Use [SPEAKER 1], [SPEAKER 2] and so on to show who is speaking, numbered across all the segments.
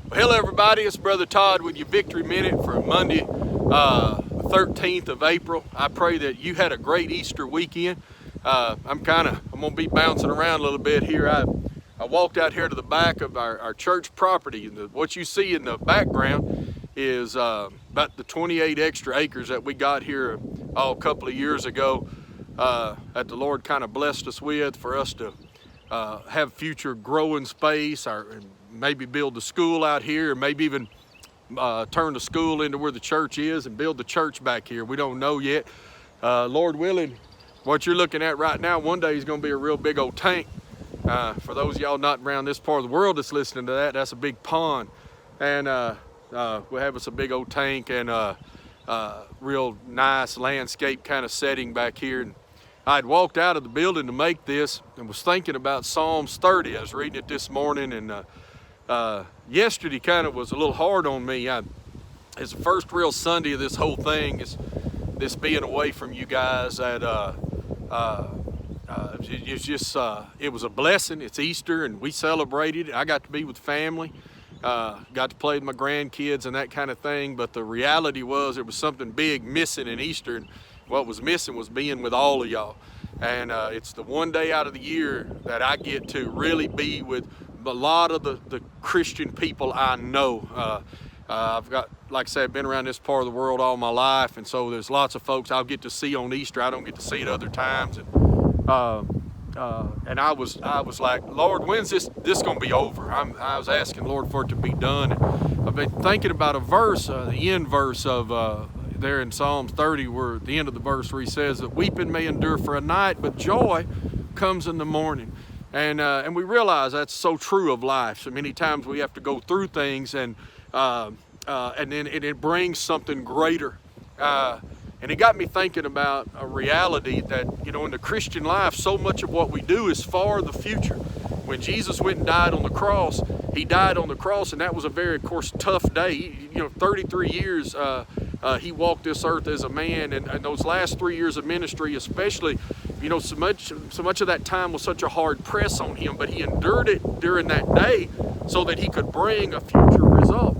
[SPEAKER 1] Well, hello everybody, it's Brother Todd with your Victory Minute for Monday, 13th of April. I pray that you had a great Easter weekend. I'm gonna be bouncing around a little bit here. I walked out here to the back of our church property, and what you see in the background is about the 28 extra acres that we got here a couple of years ago that the Lord kind of blessed us with for us to have future growing space, maybe build a school out here, or maybe even turn the school into where the church is and build the church back here. We don't know yet. Lord willing, what you're looking at right now, one day is going to be a real big old tank. For those of y'all not around this part of the world that's listening to that, that's a big pond. And we'll have us a big old tank and real nice landscape kind of setting back here. And I'd walked out of the building to make this and was thinking about Psalms 30. I was reading it this morning, and yesterday kind of was a little hard on me. It's the first real Sunday of this whole thing, is this being away from you guys. That it was a blessing. It's Easter, and we celebrated it. I got to be with family, got to play with my grandkids and that kind of thing. But the reality was there was something big missing in Easter, and what was missing was being with all of y'all. And it's the one day out of the year that I get to really be with a lot of the Christian people I know. I've got, like I said, I've been around this part of the world all my life, and so there's lots of folks I'll get to see on Easter. I don't get to see at other times. And I was like, Lord, when's this gonna be over? I was asking Lord for it to be done. And I've been thinking about a verse, the end verse of there in Psalms 30, where at the end of the verse where he says that weeping may endure for a night, but joy comes in the morning. And we realize that's so true of life. So many times we have to go through things, and then it brings something greater. And it got me thinking about a reality that, in the Christian life, so much of what we do is for the future. When Jesus went and died on the cross, he died on the cross, and that was a very, of course, tough day. 33 years he walked this earth as a man, and those last 3 years of ministry, especially, so much of that time was such a hard press on him, but he endured it during that day so that he could bring a future result.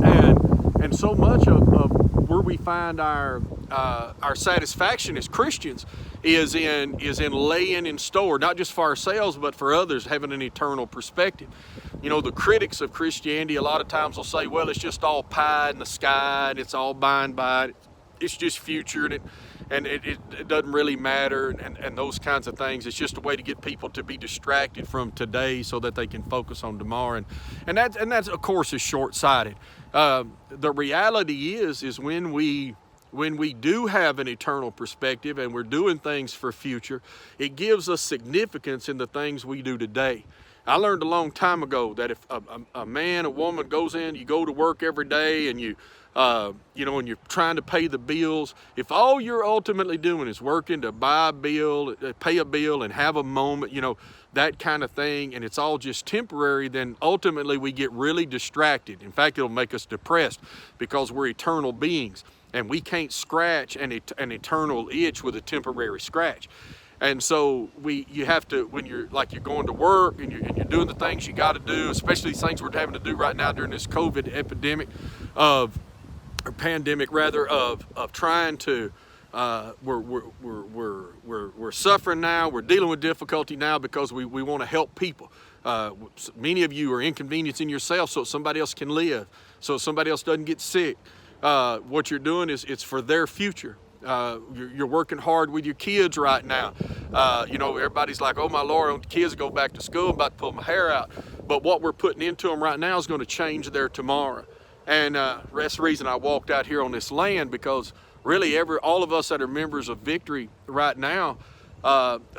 [SPEAKER 1] And so much of where we find our satisfaction as Christians is in laying in store, not just for ourselves, but for others, having an eternal perspective. The critics of Christianity a lot of times will say, well, it's just all pie in the sky, and it's all by and by, it's just future, and it doesn't really matter, and those kinds of things. It's just a way to get people to be distracted from today so that they can focus on tomorrow, and that's of course is short-sighted. The reality is when we do have an eternal perspective and we're doing things for future, it gives us significance in the things we do today. I learned a long time ago that if a man, a woman goes in, you go to work every day, and and you're trying to pay the bills, if all you're ultimately doing is working to buy a bill, pay a bill, and have a moment, that kind of thing, and it's all just temporary, then ultimately we get really distracted. In fact, it'll make us depressed, because we're eternal beings, and we can't scratch an eternal itch with a temporary scratch. And so you have to, when you're going to work and you're doing the things you got to do, especially these things we're having to do right now during this COVID pandemic of trying to, we're suffering now, we're dealing with difficulty now because we want to help people. Many of you are inconveniencing yourself so somebody else can live, so somebody else doesn't get sick. What you're doing is it's for their future. You're working hard with your kids right now. Everybody's like, oh my Lord, the kids go back to school, I'm about to pull my hair out. But what we're putting into them right now is going to change their tomorrow. And that's the reason I walked out here on this land, because really all of us that are members of Victory right now,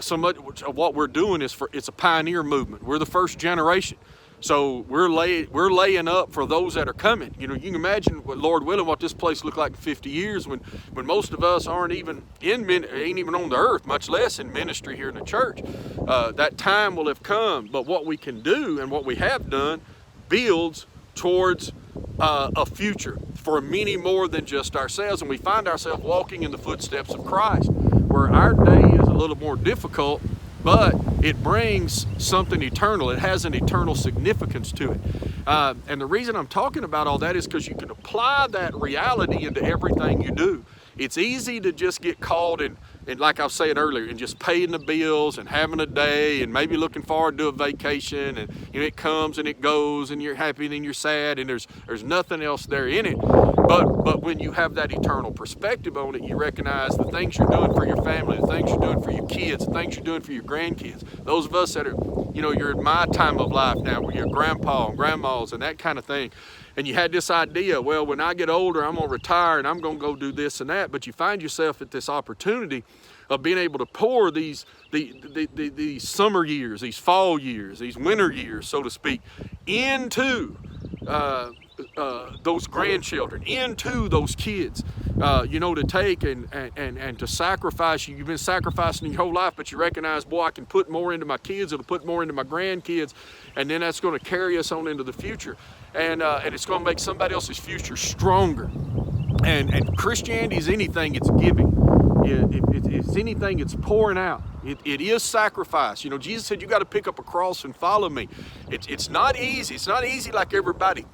[SPEAKER 1] so much of what we're doing it's a pioneer movement. We're the first generation. So we're laying up for those that are coming. You can imagine, Lord willing, what this place looked like in 50 years when most of us ain't even on the earth, much less in ministry here in the church. That time will have come, but what we can do and what we have done builds towards a future for many more than just ourselves. And we find ourselves walking in the footsteps of Christ, where our day is a little more difficult but it brings something eternal. It has an eternal significance to it. And the reason I'm talking about all that is because you can apply that reality into everything you do. It's easy to just get caught in, like I was saying earlier, in just paying the bills and having a day and maybe looking forward to a vacation, and it comes and it goes and you're happy and then you're sad and there's nothing else there in it. But when you have that eternal perspective on it, you recognize the things you're doing for your family, the things you're doing for your kids, the things you're doing for your grandkids. Those of us that are, you're in my time of life now where you're grandpa and grandmas and that kind of thing. And you had this idea, well, when I get older, I'm going to retire and I'm going to go do this and that. But you find yourself at this opportunity of being able to pour these summer years, these fall years, these winter years, so to speak, into those grandchildren, into those kids, to take and to sacrifice. You've been sacrificing your whole life, but you recognize, boy, I can put more into my kids, it'll put more into my grandkids, and then that's going to carry us on into the future. And it's going to make somebody else's future stronger. And Christianity is anything, it's giving. It's anything, it's pouring out. It is sacrifice. Jesus said, you got to pick up a cross and follow me. It's not easy. It's not easy like everybody,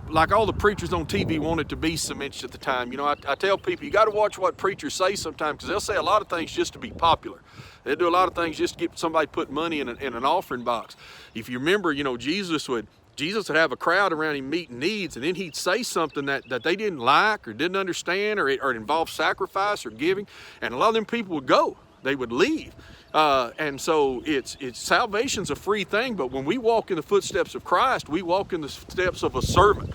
[SPEAKER 1] like all the preachers on TV wanted to be so much at the time. I tell people, you got to watch what preachers say sometimes, because they'll say a lot of things just to be popular. They do a lot of things just to get somebody to put money in an offering box. If you remember, Jesus would have a crowd around him meeting needs, and then he'd say something that they didn't like or didn't understand, or it involved sacrifice or giving, and a lot of them people would go. They would leave. And so it's salvation's a free thing, but when we walk in the footsteps of Christ, we walk in the steps of a servant.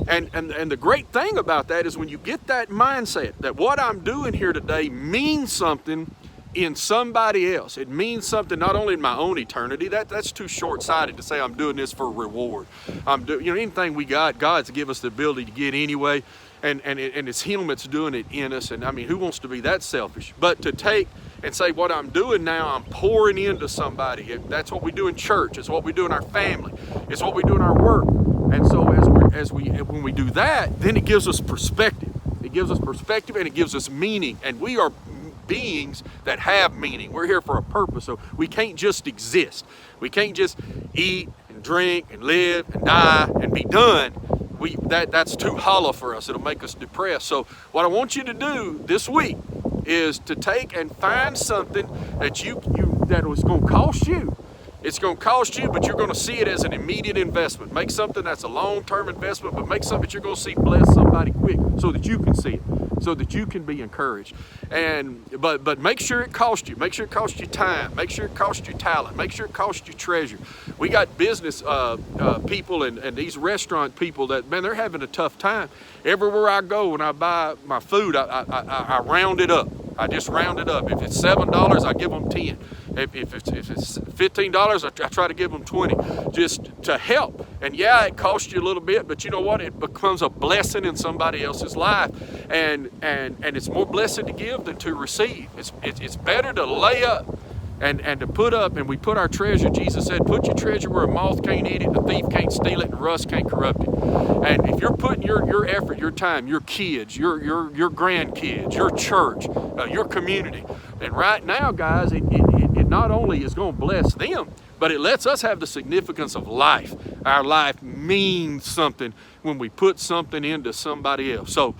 [SPEAKER 1] And the great thing about that is when you get that mindset that what I'm doing here today means something in somebody else. It means something not only in my own eternity. That's too short-sighted to say I'm doing this for reward. Anything we got, God's give us the ability to get anyway, and it's Him that's doing it in us. And I mean, who wants to be that selfish? But to take and say, what I'm doing now, I'm pouring into somebody. That's what we do in church. It's what we do in our family. It's what we do in our work. And so when we do that, then it gives us perspective. It gives us perspective and it gives us meaning. And we are beings that have meaning. We're here for a purpose, so we can't just exist. We can't just eat and drink and live and die and be done. That's too hollow for us. It'll make us depressed. So what I want you to do this week is to take and find something that that was going to cost you. It's going to cost you, but you're going to see it as an immediate investment. Make something that's a long-term investment, but make something that you're going to see bless somebody quick so that you can see it, so that you can be encouraged. But make sure it costs you. Make sure it costs you time. Make sure it costs you talent. Make sure it costs you treasure. We got business people and these restaurant people that, man, they're having a tough time. Everywhere I go, when I buy my food, I round it up. I just round it up. If it's $7, I give them 10. If it's $15, I try to give them 20, just to help. And yeah, it costs you a little bit, but you know what? It becomes a blessing in somebody else's life, and it's more blessed to give than to receive. It's better to lay up and to put up, and we put our treasure. Jesus said, put your treasure where a moth can't eat it, the thief can't steal it, and rust can't corrupt it. And if you're putting your effort, your time, your kids, your grandkids, your church, your community, then right now, guys, it not only is going to bless them, but it lets us have the significance of life. Our life means something when we put something into somebody else. So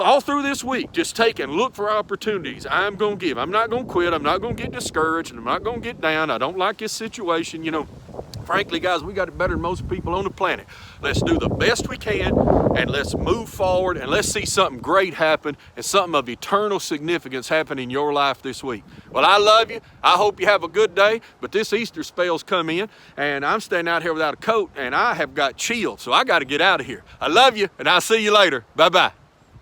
[SPEAKER 1] all through this week, just take and look for opportunities. I'm going to give. I'm not going to quit. I'm not going to get discouraged. I'm not going to get down. I don't like this situation. Frankly, guys, we got it better than most people on the planet. Let's do the best we can, and let's move forward, and let's see something great happen and something of eternal significance happen in your life this week. Well, I love you. I hope you have a good day, but this Easter spell's come in, and I'm standing out here without a coat, and I have got chills, so I got to get out of here. I love you, and I'll see you later. Bye-bye.